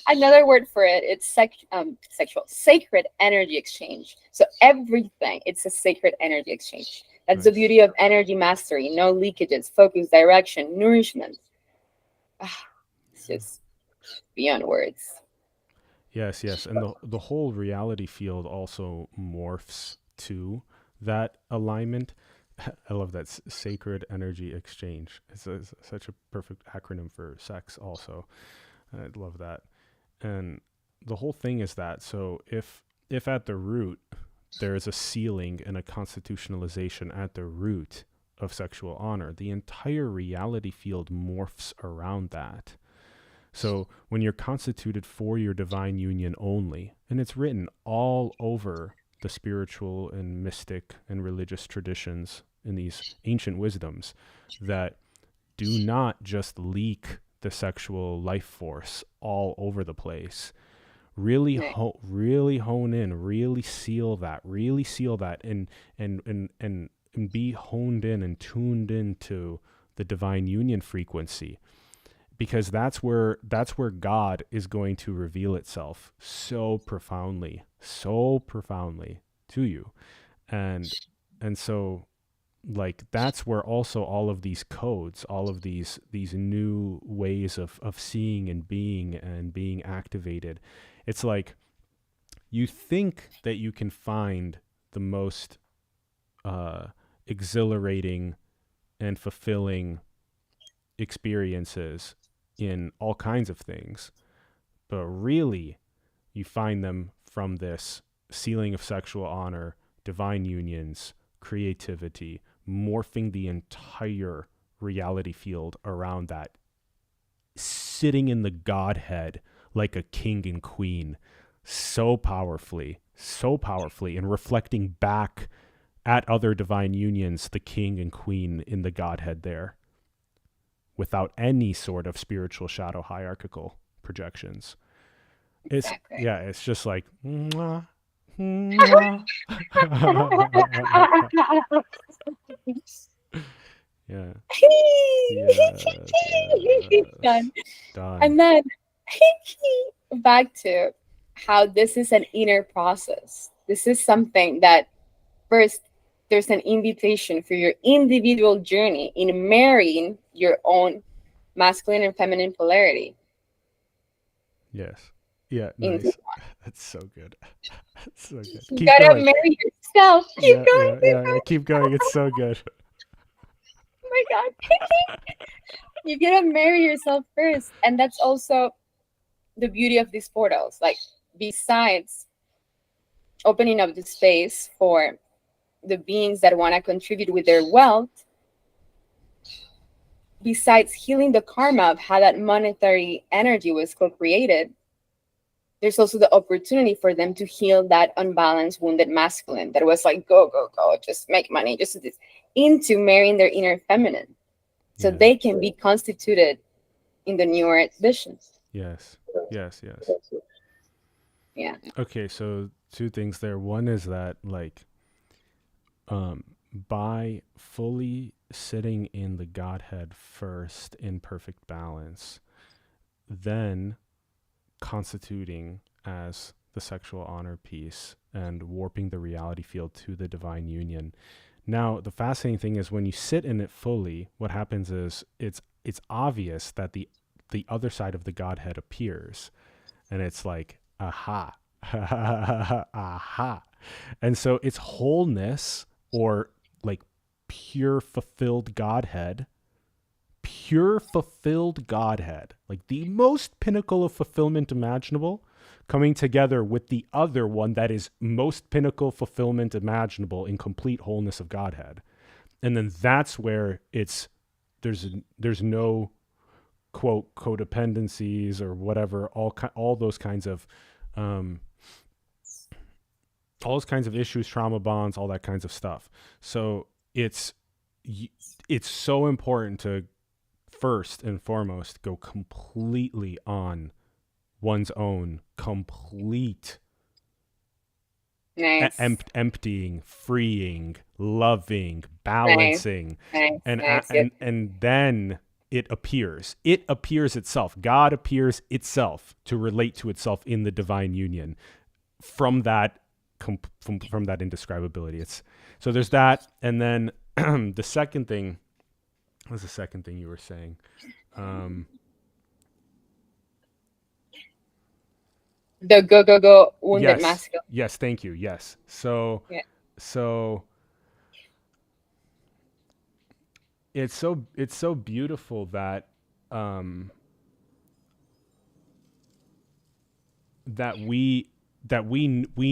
Another word for it, it's sexual, sacred energy exchange. So everything, it's a sacred energy exchange. That's the Nice. beauty of energy mastery. No leakages, focus, direction, nourishment. Ah, it's just beyond words. Yes, yes, and the whole reality field also morphs to that alignment. I love that sacred energy exchange. It's such a perfect acronym for sex. Also, I love that. And the whole thing is that so if at the root there is a sealing and a constitutionalization at the root of sexual honor, the entire reality field morphs around that. So when you're constituted for your divine union only, and it's written all over the spiritual and mystic and religious traditions in these ancient wisdoms, that do not just leak the sexual life force all over the place. Really, Right. really hone in, really seal that, and be honed in and tuned into the divine union frequency, because that's where God is going to reveal itself so profoundly to you, and and so like that's where also all of these codes, all of these new ways of seeing and being activated. It's like you think that you can find the most uh, exhilarating and fulfilling experiences in all kinds of things, but really you find them from this sealing of sexual honor, divine unions, creativity, morphing the entire reality field around that, sitting in the Godhead like a king and queen, so powerfully, and reflecting back at other divine unions, the king and queen in the Godhead there, without any sort of spiritual shadow hierarchical projections. Exactly. It's just like mwah, mwah. Yeah. Yes, yes. Done. Done. And then back to how this is an inner process. This is something that first there's an invitation for your individual journey in marrying your own masculine and feminine polarity Yes. Yeah, into nice. That's so good. That's so good. you Keep gotta going. marry yourself. Keep Yeah, going, yeah, keep yeah, yeah. going. Keep going. It's so good. Oh my god. You gotta marry yourself first. And that's also the beauty of these portals. Like besides opening up the space for the beings that want to contribute with their wealth, besides healing the karma of how that monetary energy was co-created, there's also the opportunity for them to heal that unbalanced wounded masculine that was like go go go, just make money, just this, into marrying their inner feminine so Yeah. they can be constituted in the newer visions. Yes. Yes, yes. Yeah. Okay, so two things there. One is that like um by fully sitting in the Godhead first in perfect balance, then constituting as the sexual honor piece and warping the reality field to the divine union. Now, the fascinating thing is when you sit in it fully, what happens is it's obvious that the other side of the Godhead appears, and it's like aha, aha, and so it's wholeness, or like pure fulfilled Godhead, pure fulfilled Godhead, like the most pinnacle of fulfillment imaginable, coming together with the other one that is most pinnacle fulfillment imaginable in complete wholeness of Godhead. And then that's where there's no quote codependencies or whatever, all those kinds of all those kinds of issues, trauma bonds, all that kinds of stuff. So it's so important to first and foremost go completely on one's own complete Nice. Emptying, freeing, loving, Nice. balancing, Nice. and Nice. Yes. and then it appears itself. God appears itself to relate to itself in the divine union from that from that indescribability. It's so there's that. And then the second thing, what was the second thing you were saying? The go wounded Yes. masculine. Yes, thank you. Yes. So Yeah. so it's so beautiful that that we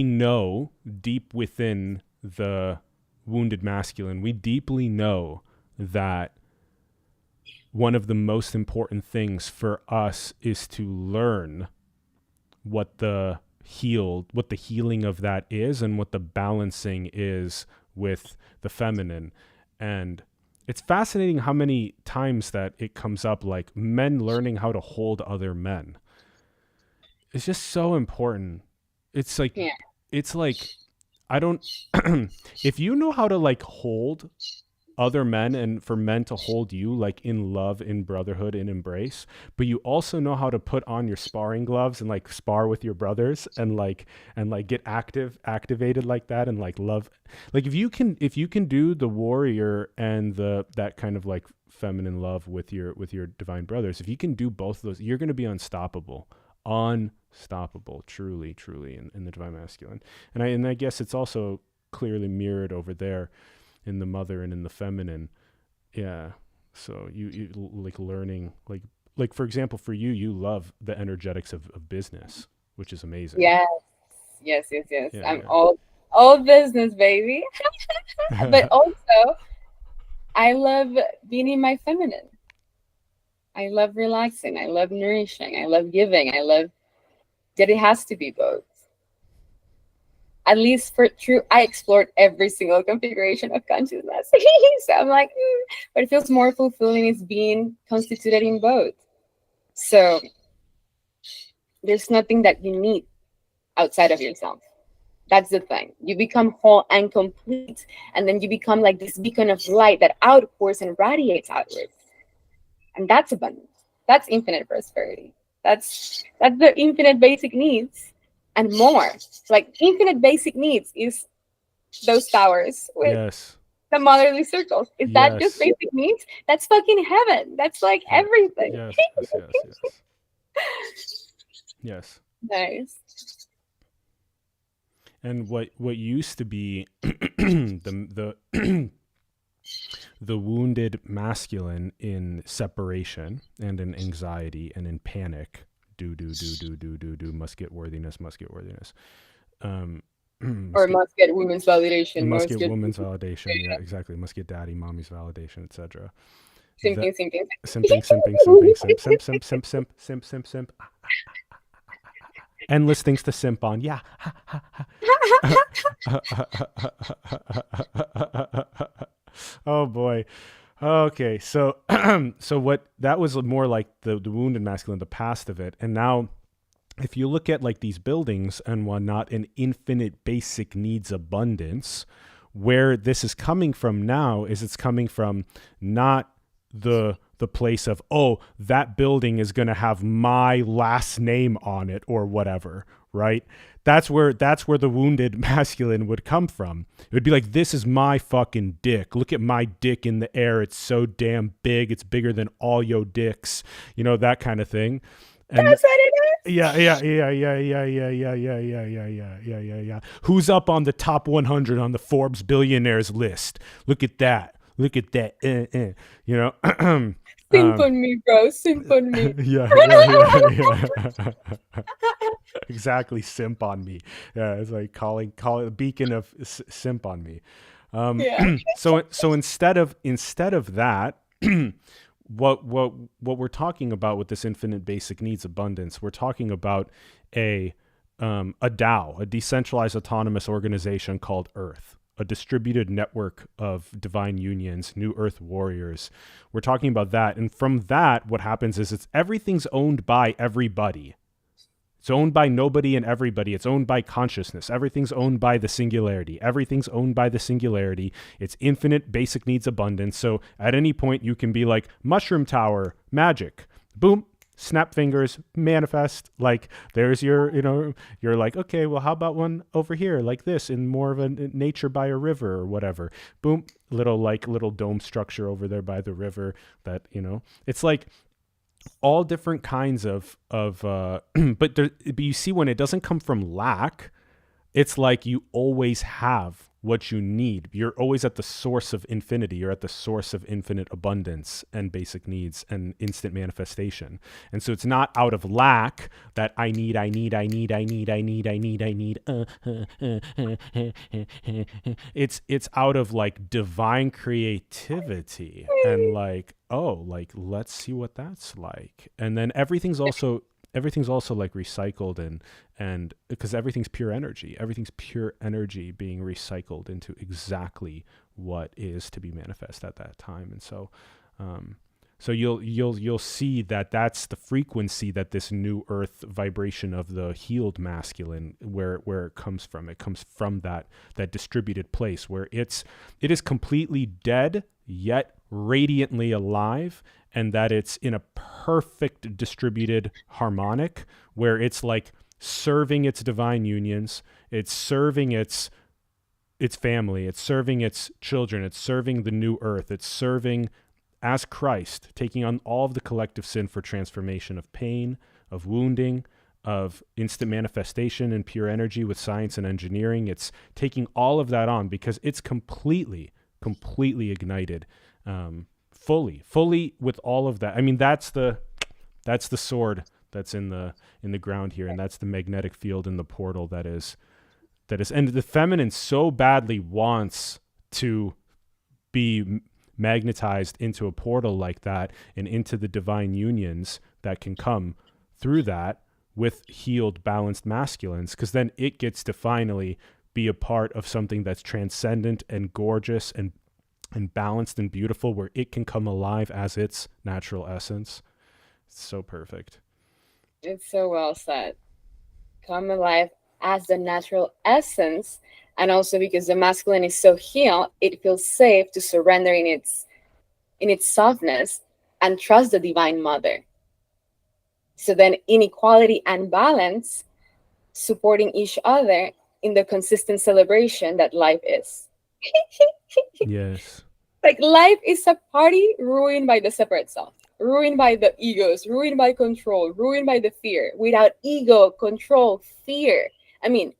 know deep within the wounded masculine, we deeply know that one of the most important things for us is to learn what the healing of that is and what the balancing is with the feminine. And it's fascinating how many times that it comes up, like men learning how to hold other men. It's just so important. It's like, Yeah. it's like, I don't, if you know how to like hold other men and for men to hold you like in love, in brotherhood, in embrace, but you also know how to put on your sparring gloves and like spar with your brothers and like get activated like that and like love, like if you can do the warrior and that kind of like feminine love with your divine brothers, if you can do both of those, you're going to be unstoppable, truly in the divine masculine. And I guess it's also clearly mirrored over there in the mother and in the feminine. Yeah. So you like learning, like for example, for you love the energetics of business, which is amazing. Yes. Yeah, I'm yeah. all business, baby. But also I love being in my feminine. I love relaxing. I love nourishing. I love giving. I love that it has to be both. At least for true, I explored every single configuration of consciousness. So I'm like, but it feels more fulfilling. It's being constituted in both. So there's nothing that you need outside of yourself. That's the thing. You become whole and complete, and then you become like this beacon of light that outpours and radiates outwards. And that's abundance. That's infinite prosperity. That's the infinite basic needs and more. Like infinite basic needs is those towers with Yes. the motherly circles. Is that just basic needs? That's fucking heaven. That's like everything. Yes. Yes. Nice. And what used to be the the wounded masculine in separation and in anxiety and in panic, do must get worthiness, or must get women's validation, must get women's validation, yeah, exactly, must get daddy mommy's validation, etc. Simping. Simp. Endless things to simp on. Yeah. Oh boy. Okay. So so what that was more like the wounded masculine, the past of it. And now if you look at like these buildings and whatnot, an infinite basic needs abundance, where this is coming from now is it's coming from not the place of, oh, that building is going to have my last name on it or whatever, right? That's where the wounded masculine would come from. It would be like, this is my fucking dick. Look at my dick in the air. It's so damn big. It's bigger than all yo dicks, you know, that kind of thing. And that's what it is. Yeah. Who's up on the top 100 on the Forbes billionaires list? Look at that. You know, Simp on me, bro. Simp on me. Yeah. Exactly, simp on me. Yeah, it's like calling a beacon of simp on me. Yeah. So instead of that, what we're talking about with this infinite basic needs abundance, we're talking about a DAO, a decentralized autonomous organization called Earth, a distributed network of divine unions, new Earth warriors. We're talking about that, and from that, what happens is everything's owned by everybody. It's owned by nobody and everybody. It's owned by consciousness. Everything's owned by the singularity. Everything's owned by the singularity. It's infinite basic needs abundance. So at any point, you can be like, mushroom tower, magic, boom, snap fingers, manifest. Like there's your, you're like, okay, well, how about one over here like this in more of a nature by a river or whatever. Boom, little dome structure over there by the river that, it's like, all different kinds of but you see, when it doesn't come from lack, it's like you always have what you need. You're always at the source of infinity. You're at the source of infinite abundance and basic needs and instant manifestation. And so it's not out of lack that I need. It's out of like divine creativity and like, oh, like let's see what that's like. And then everything's also like recycled and because everything's pure energy being recycled into exactly what is to be manifest at that time. And so you'll see that that's the frequency that this new earth vibration of the healed masculine, where it comes from. It comes from that distributed place where it is completely dead yet radiantly alive, and that it's in a perfect distributed harmonic where it's like serving its divine unions, it's serving its family, it's serving its children, it's serving the new earth, it's serving as Christ, taking on all of the collective sin for transformation of pain, of wounding, of instant manifestation and pure energy with science and engineering. It's taking all of that on because it's completely ignited, fully with all of that. I mean, that's the sword that's in the ground here, and that's the magnetic field in the portal that is, and the feminine so badly wants to be magnetized into a portal like that and into the divine unions that can come through that with healed, balanced masculines, because then it gets to finally be a part of something that's transcendent and gorgeous and balanced and beautiful, where it can come alive as its natural essence. It's so perfect. It's so well said. Come alive as the natural essence. And also because the masculine is so healed, it feels safe to surrender in its softness and trust the divine mother. So then inequality and balance, supporting each other in the consistent celebration that life is. Yes. Like life is a party ruined by the separate self, ruined by the egos, ruined by control, ruined by the fear. Without ego, control, fear. I mean,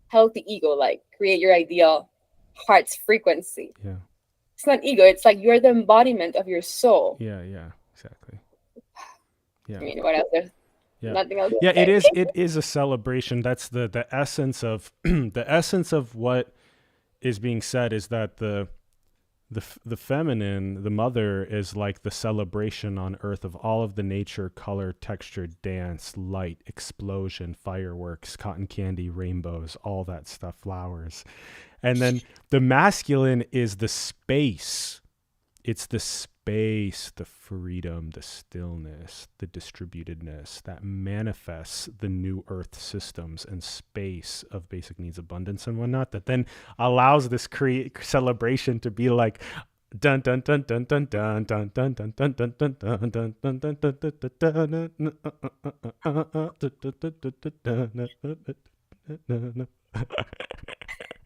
healthy ego, like create your ideal heart's frequency. Yeah. It's not ego. It's like you're the embodiment of your soul. Yeah, exactly. Yeah. I mean, what else? There's nothing else. Yeah, it is a celebration. That's the essence of the essence of what is being said, is that the feminine, the mother, is like the celebration on earth of all of the nature, color, texture, dance, light, explosion, fireworks, cotton candy, rainbows, all that stuff, flowers. And then the masculine is the space. It's the space, the freedom, the stillness, the distributedness that manifests the new earth systems and space of basic needs abundance and whatnot, that then allows this celebration to be like dun dun dun dun dun dun dun dun dun dun dun dun dun dun dun dun.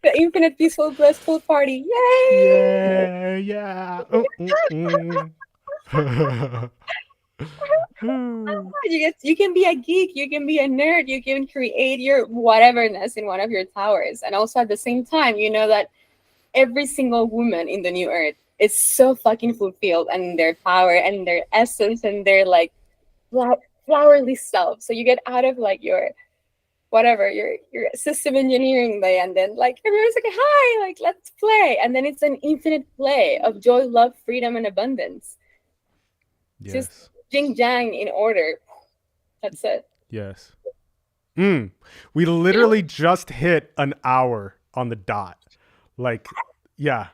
The infinite peaceful blissful party. Yay! Yeah. You can be a geek, you can be a nerd, you can create your whateverness in one of your towers. And also at the same time, you know that every single woman in the new earth is so fucking fulfilled and their power and their essence and their like flowerly self. So you get out of like your whatever your system engineering day, and then like everyone's like, hi, like let's play, and then it's an infinite play of joy, love, freedom, and abundance. Just Yes. jing jang in order. That's it. Yes. We literally just hit an hour on the dot. Like, yeah.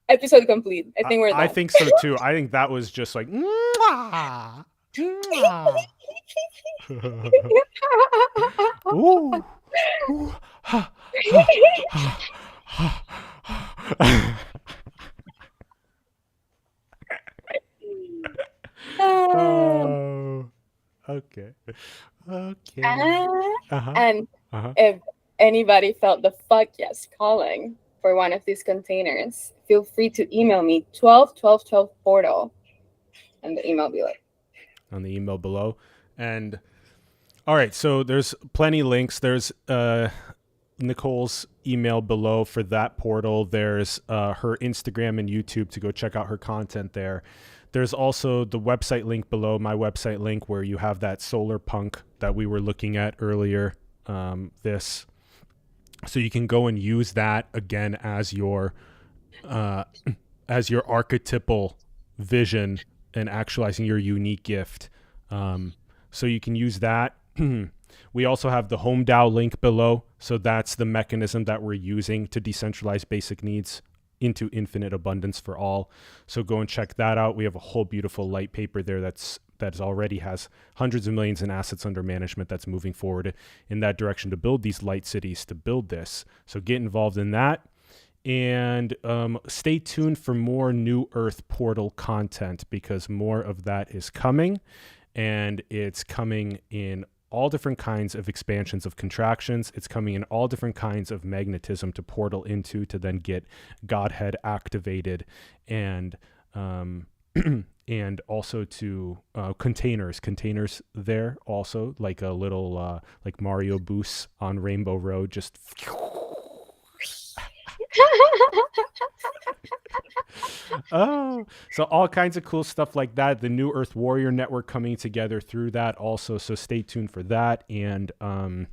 Episode complete. I I, think we're I done. think so too. I think that was just like mwah, mwah. Ooh, ooh, ha, ha, ha, ha. um, Oh, okay. Okay. uh, Uh-huh. and Uh-huh. if anybody felt the fuck yes calling for one of these containers, feel free to email me 12 portal, and the email below. On the email below. And all right, so there's plenty links. There's Nicole's email below for that portal. There's her Instagram and YouTube to go check out her content there. There's also the website link below, my website link, where you have that solar punk that we were looking at earlier. So you can go and use that again as your archetypal vision and actualizing your unique gift. So you can use that. We also have the Home DAO link below. So that's the mechanism that we're using to decentralize basic needs into infinite abundance for all. So go and check that out. We have a whole beautiful light paper there that's already has hundreds of millions in assets under management that's moving forward in that direction to build these light cities, to build this. So get involved in that. And stay tuned for more New Earth portal content, because more of that is coming, and it's coming in all different kinds of expansions of contractions. It's coming in all different kinds of magnetism to portal into, to then get Godhead activated, and and also to containers there also, like a little like Mario boost on Rainbow Road, just oh, so all kinds of cool stuff like that. The New Earth Warrior Network coming together through that also. So stay tuned for that. And oh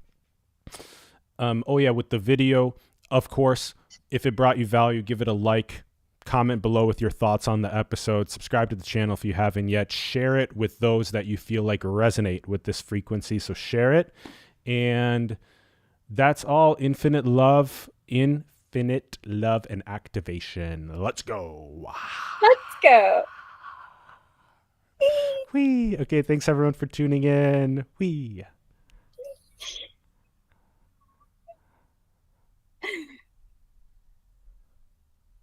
yeah, with the video, of course, if it brought you value, give it a like, comment below with your thoughts on the episode, subscribe to the channel if you haven't yet, share it with those that you feel like resonate with this frequency. So share it. And that's all. Infinite love and activation. Let's go. Let's go. Whee. Okay, thanks everyone for tuning in. Whee.